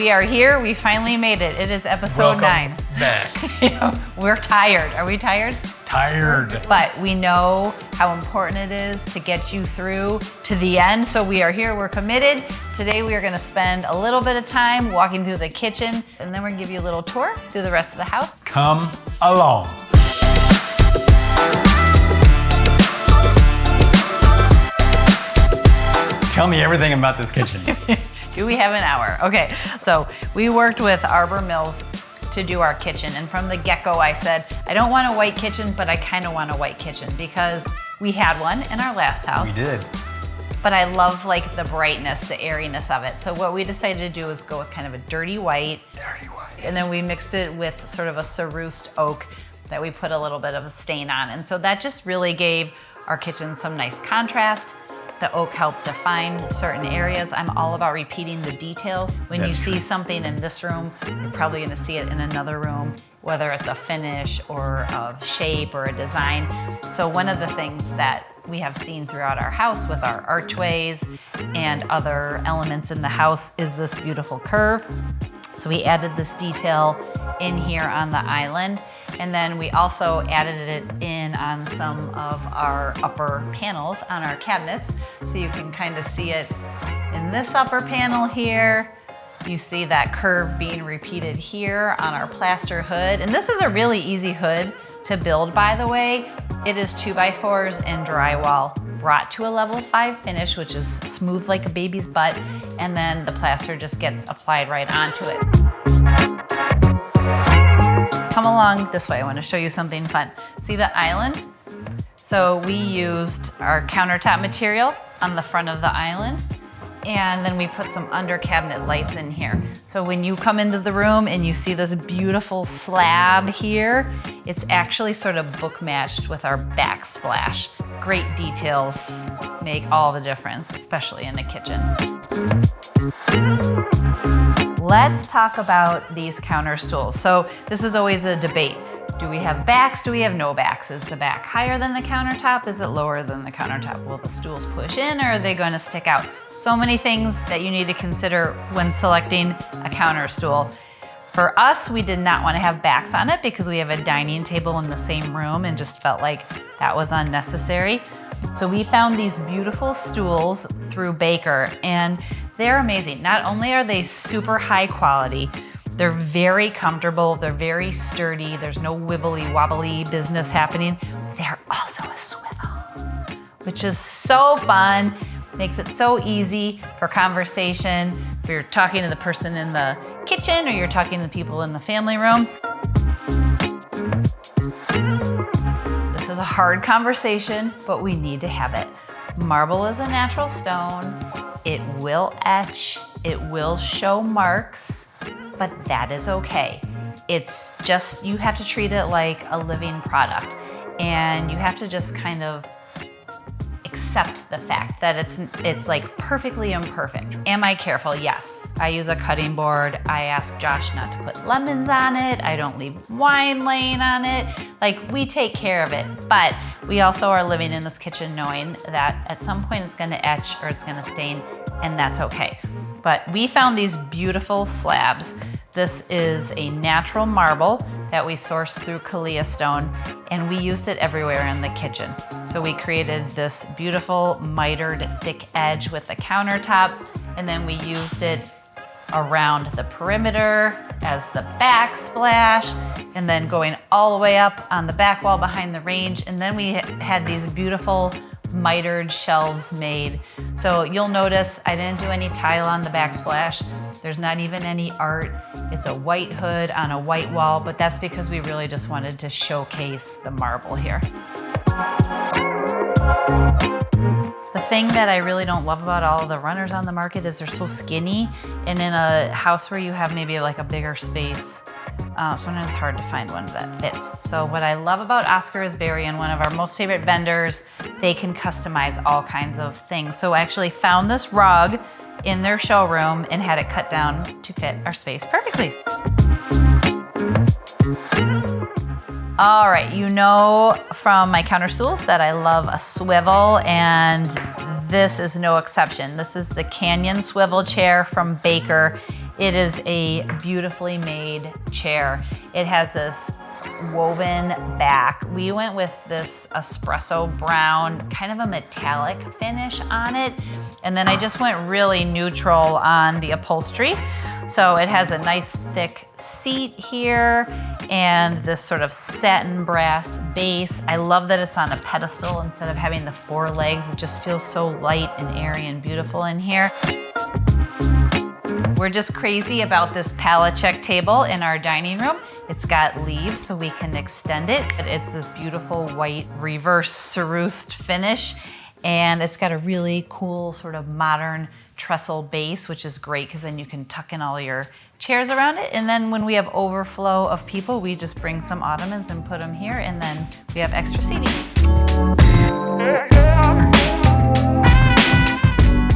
We are here. We finally made it. It is episode 9. Back. We're tired. Are we tired? Tired. But we know how important it is to get you through to the end. So we are here. We're committed. Today we are going to spend a little bit of time walking through the kitchen, and then we're going to give you a little tour through the rest of the house. Come along. Tell me everything about this kitchen. Do we have an hour? Okay, so we worked with Arbor Mills to do our kitchen, and from the get-go I said, I don't want a white kitchen, but I kind of want a white kitchen because we had one in our last house. We did. But I love like the brightness, the airiness of it. So what we decided to do is go with kind of a dirty white. Dirty white. And then we mixed it with sort of a Cerussed oak that we put a little bit of a stain on. And so that just really gave our kitchen some nice contrast. The oak helped define certain areas. I'm all about repeating the details. When you see something in this room, you're probably gonna see it in another room, whether it's a finish or a shape or a design. So one of the things that we have seen throughout our house with our archways and other elements in the house is this beautiful curve. So we added this detail in here on the island. And then we also added it in on some of our upper panels on our cabinets. So you can kind of see it in this upper panel here. You see that curve being repeated here on our plaster hood. And this is a really easy hood to build, by the way. It is 2x4s and drywall brought to a level 5 finish, which is smooth like a baby's butt. And then the plaster just gets applied right onto it. Come along this way, I want to show you something fun. See the island? So we used our countertop material on the front of the island, and then we put some under cabinet lights in here. So when you come into the room and you see this beautiful slab here, it's actually sort of book matched with our backsplash. Great details make all the difference, especially in the kitchen. Let's talk about these counter stools. So this is always a debate. Do we have backs? Do we have no backs? Is the back higher than the countertop? Is it lower than the countertop? Will the stools push in, or are they going to stick out? So many things that you need to consider when selecting a counter stool. For us, we did not want to have backs on it because we have a dining table in the same room and just felt like that was unnecessary. So we found these beautiful stools through Baker, and they're amazing. Not only are they super high quality, they're very comfortable, they're very sturdy, there's no wibbly wobbly business happening. They're also a swivel, which is so fun, makes it so easy for conversation, if you're talking to the person in the kitchen or you're talking to the people in the family room. This is a hard conversation, but we need to have it. Marble is a natural stone. It will etch, it will show marks, but that is okay. It's just, you have to treat it like a living product, and you have to just kind of accept the fact that it's like perfectly imperfect. Am I careful? Yes. I use a cutting board. I ask Josh not to put lemons on it. I don't leave wine laying on it. Like, we take care of it, but we also are living in this kitchen knowing that at some point it's gonna etch or it's gonna stain, and that's okay. But we found these beautiful slabs. This is a natural marble that we sourced through Kalia stone, and we used it everywhere in the kitchen. So we created this beautiful mitered thick edge with the countertop, and then we used it around the perimeter as the backsplash, and then going all the way up on the back wall behind the range. And then we had these beautiful mitered shelves made. So you'll notice I didn't do any tile on the backsplash. There's not even any art. It's a white hood on a white wall, but that's because we really just wanted to showcase the marble here. The thing that I really don't love about all of the runners on the market is they're so skinny, and in a house where you have maybe like a bigger space, sometimes it's hard to find one that fits. So what I love about Oscar Isberry, and one of our most favorite vendors, they can customize all kinds of things. So I actually found this rug in their showroom and had it cut down to fit our space perfectly. All right, you know from my counter stools that I love a swivel, and this is no exception. This is the Canyon swivel chair from Baker. It is a beautifully made chair. It has this woven back. We went with this espresso brown, kind of a metallic finish on it. And then I just went really neutral on the upholstery. So it has a nice thick seat here and this sort of satin brass base. I love that it's on a pedestal instead of having the 4 legs. It just feels so light and airy and beautiful in here. We're just crazy about this pallet check table in our dining room. It's got leaves so we can extend it. It's this beautiful white reverse cerused finish, and it's got a really cool sort of modern trestle base, which is great because then you can tuck in all your chairs around it. And then when we have overflow of people, we just bring some ottomans and put them here, and then we have extra seating.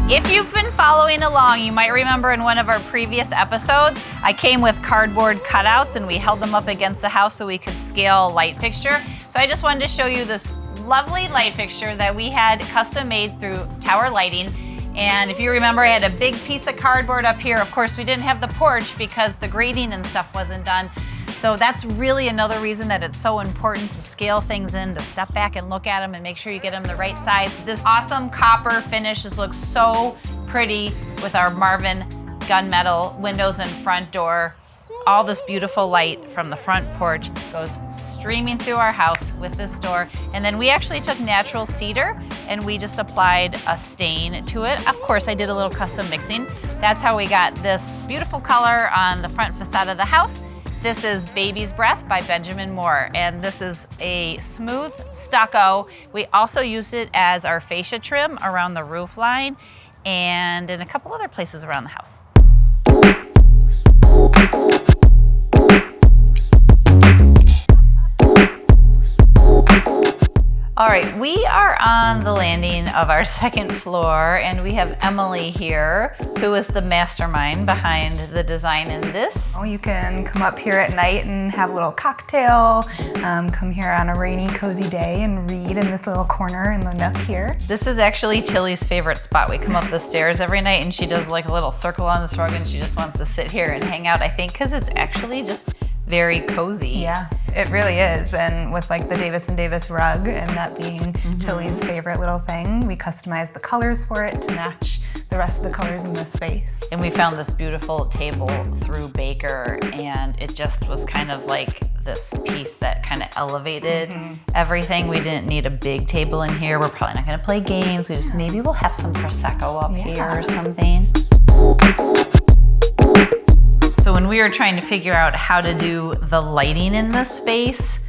If you've been following along, you might remember in one of our previous episodes, I came with cardboard cutouts and we held them up against the house so we could scale light fixture. So I just wanted to show you this lovely light fixture that we had custom made through Tower Lighting. And if you remember, I had a big piece of cardboard up here. Of course, we didn't have the porch because the grading and stuff wasn't done. So that's really another reason that it's so important to scale things in, to step back and look at them and make sure you get them the right size. This awesome copper finish just looks so pretty with our Marvin gunmetal windows and front door. All this beautiful light from the front porch goes streaming through our house with this door. And then we actually took natural cedar and we just applied a stain to it. Of course, I did a little custom mixing. That's how we got this beautiful color on the front facade of the house. This is Baby's Breath by Benjamin Moore, and this is a smooth stucco. We also used it as our fascia trim around the roof line and in a couple other places around the house. All right, we are on the landing of our second floor, and we have Emily here, who is the mastermind behind the design in this. You can come up here at night and have a little cocktail, come here on a rainy, cozy day and read in this little corner in the nook here. This is actually Tilly's favorite spot. We come up the stairs every night and she does like a little circle on this rug and she just wants to sit here and hang out, I think, because it's actually just very cozy. Yeah, it really is. And with like the Davis & Davis rug and that being Tilly's favorite little thing, we customized the colors for it to match the rest of the colors in the space. And we found this beautiful table through Baker, and it just was kind of like this piece that kind of elevated everything. We didn't need a big table in here. We're probably not gonna play games. We just, maybe we'll have some Prosecco up here or something. So when we were trying to figure out how to do the lighting in this space,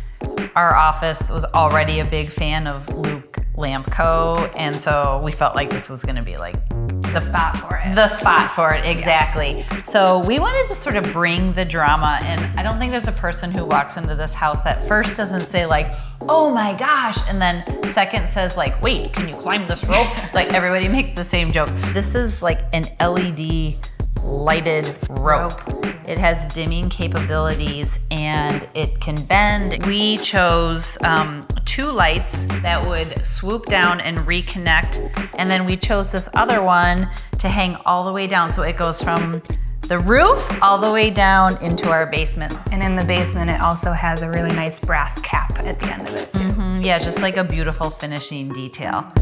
our office was already a big fan of Luke Lampco, and so we felt like this was gonna be like The spot for it. The spot for it, exactly. Yeah. So we wanted to sort of bring the drama, and I don't think there's a person who walks into this house that first doesn't say like, oh my gosh, and then second says like, wait, can you climb this rope? It's like everybody makes the same joke. This is like an LED lighted rope. It has dimming capabilities and it can bend. We chose 2 lights that would swoop down and reconnect, and then we chose this other one to hang all the way down, so it goes from the roof all the way down into our basement. And in the basement, it also has a really nice brass cap at the end of it too. Yeah, just like a beautiful finishing detail.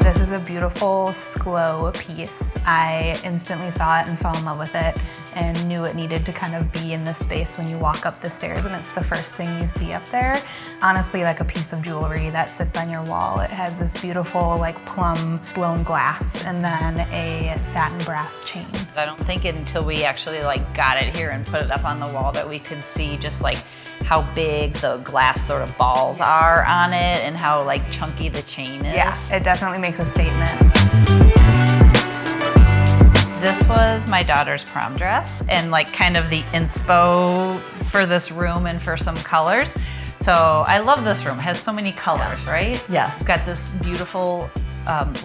This is a beautiful Sklo piece. I instantly saw it and fell in love with it and knew it needed to kind of be in this space when you walk up the stairs, and it's the first thing you see up there. Honestly, like a piece of jewelry that sits on your wall. It has this beautiful like plum blown glass and then a satin brass chain. I don't think until we actually like got it here and put it up on the wall that we could see just like how big the glass sort of balls are on it and how like chunky the chain is. Yeah, it definitely makes a statement. This was my daughter's prom dress and like kind of the inspo for this room and for some colors. So I love this room. It has so many colors, right? Yes. It's got this beautiful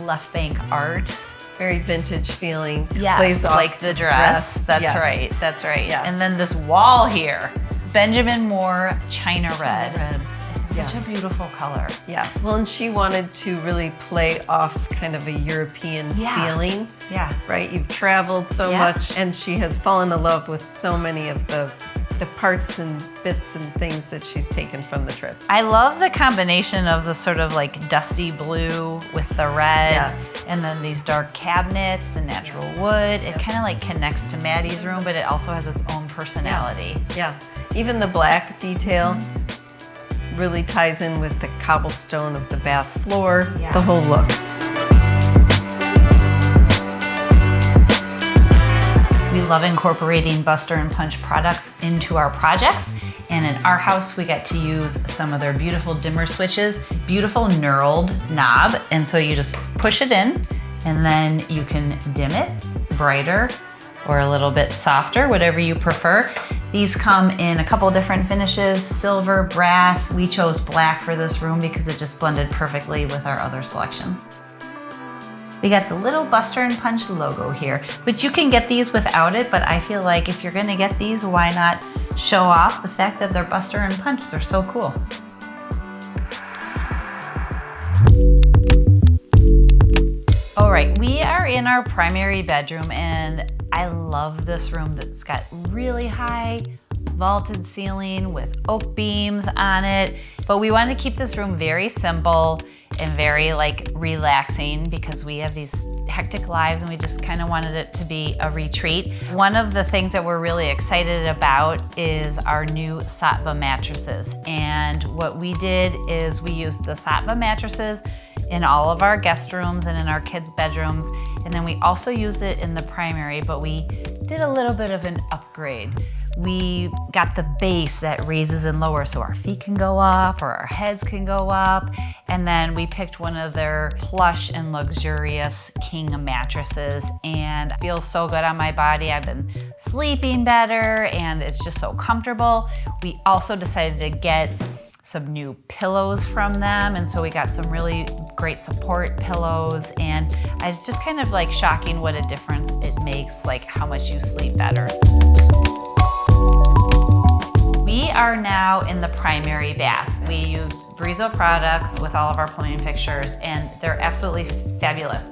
left bank art. Very vintage feeling. Yes, Plays off like the dress. That's yes. right, that's right. Yeah. And then this wall here, Benjamin Moore China Red. Red. It's Such a beautiful color. Yeah. Well, and she wanted to really play off kind of a European feeling. Yeah. Right? You've traveled so much, and she has fallen in love with so many of the parts and bits and things that she's taken from the trips. I love the combination of the sort of like dusty blue with the red. Yes. And then these dark cabinets, the natural wood. It kind of like connects to Maddie's room, but it also has its own personality. Yeah. Even the black detail really ties in with the cobblestone of the bath floor, the whole look. We love incorporating Buster and Punch products into our projects. And in our house, we get to use some of their beautiful dimmer switches, beautiful knurled knob. And so you just push it in and then you can dim it brighter or a little bit softer, whatever you prefer. These come in a couple different finishes, silver, brass. We chose black for this room because it just blended perfectly with our other selections. We got the little Buster and Punch logo here, which you can get these without it, but I feel like if you're gonna get these, why not show off the fact that they're Buster and Punch? They're so cool. All right, we are in our primary bedroom and I love this room that's got really high vaulted ceiling with oak beams on it. But we wanted to keep this room very simple and very like relaxing because we have these hectic lives and we just kind of wanted it to be a retreat. One of the things that we're really excited about is our new Sattva mattresses. And what we did is we used the Sattva mattresses in all of our guest rooms and in our kids' bedrooms. And then we also used it in the primary, but we did a little bit of an upgrade. We got the base that raises and lowers so our feet can go up or our heads can go up. And then we picked one of their plush and luxurious king mattresses and it feels so good on my body. I've been sleeping better and it's just so comfortable. We also decided to get some new pillows from them. And so we got some really great support pillows. And it's just kind of like shocking what a difference it makes, like how much you sleep better. We are now in the primary bath. We used Brizo products with all of our plumbing fixtures and they're absolutely fabulous.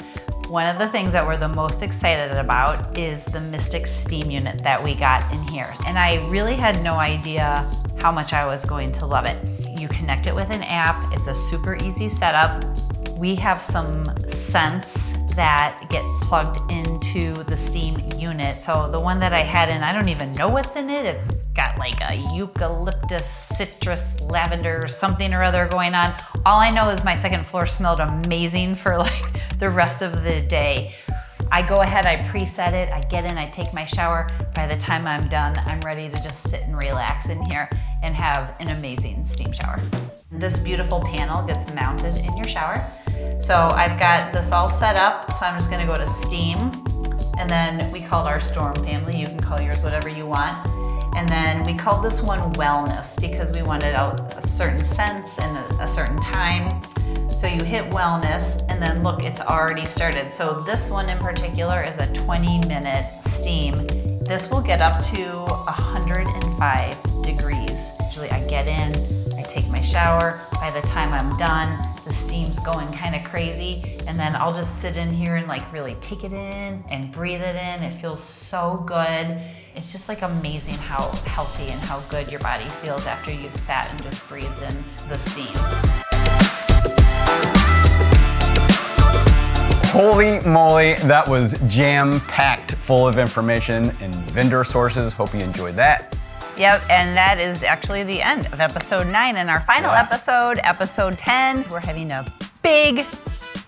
One of the things that we're the most excited about is the Mystic steam unit that we got in here. And I really had no idea how much I was going to love it. You connect it with an app. It's a super easy setup. We have some scents that get plugged into the steam unit. So the one that I had in, I don't even know what's in it. It's got like a eucalyptus, citrus, lavender, something or other going on. All I know is my second floor smelled amazing for like the rest of the day. I go ahead, I preset it, I get in, I take my shower. By the time I'm done, I'm ready to just sit and relax in here and have an amazing steam shower. This beautiful panel gets mounted in your shower. So I've got this all set up, so I'm just gonna go to steam. And then we called our Storm family. You can call yours whatever you want. And then we called this one Wellness because we wanted a certain sense and a certain time. So you hit Wellness and then look, it's already started. So this one in particular is a 20-minute steam. This will get up to 105 degrees. Usually I get in, I take my shower. By the time I'm done, the steam's going kind of crazy. And then I'll just sit in here and like really take it in and breathe it in. It feels so good. It's just like amazing how healthy and how good your body feels after you've sat and just breathed in the steam. Holy moly, that was jam-packed full of information and vendor sources. Hope you enjoyed that. Yep, and that is actually the end of episode 9. And our final episode, episode 10, we're having a big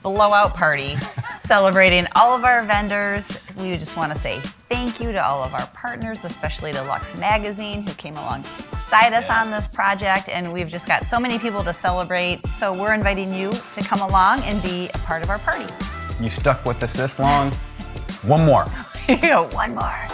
blowout party celebrating all of our vendors. We just want to say thank you to all of our partners, especially to Luxe Magazine, who came alongside us on this project. And we've just got so many people to celebrate. So we're inviting you to come along and be a part of our party. You stuck with us this long? One more. One more.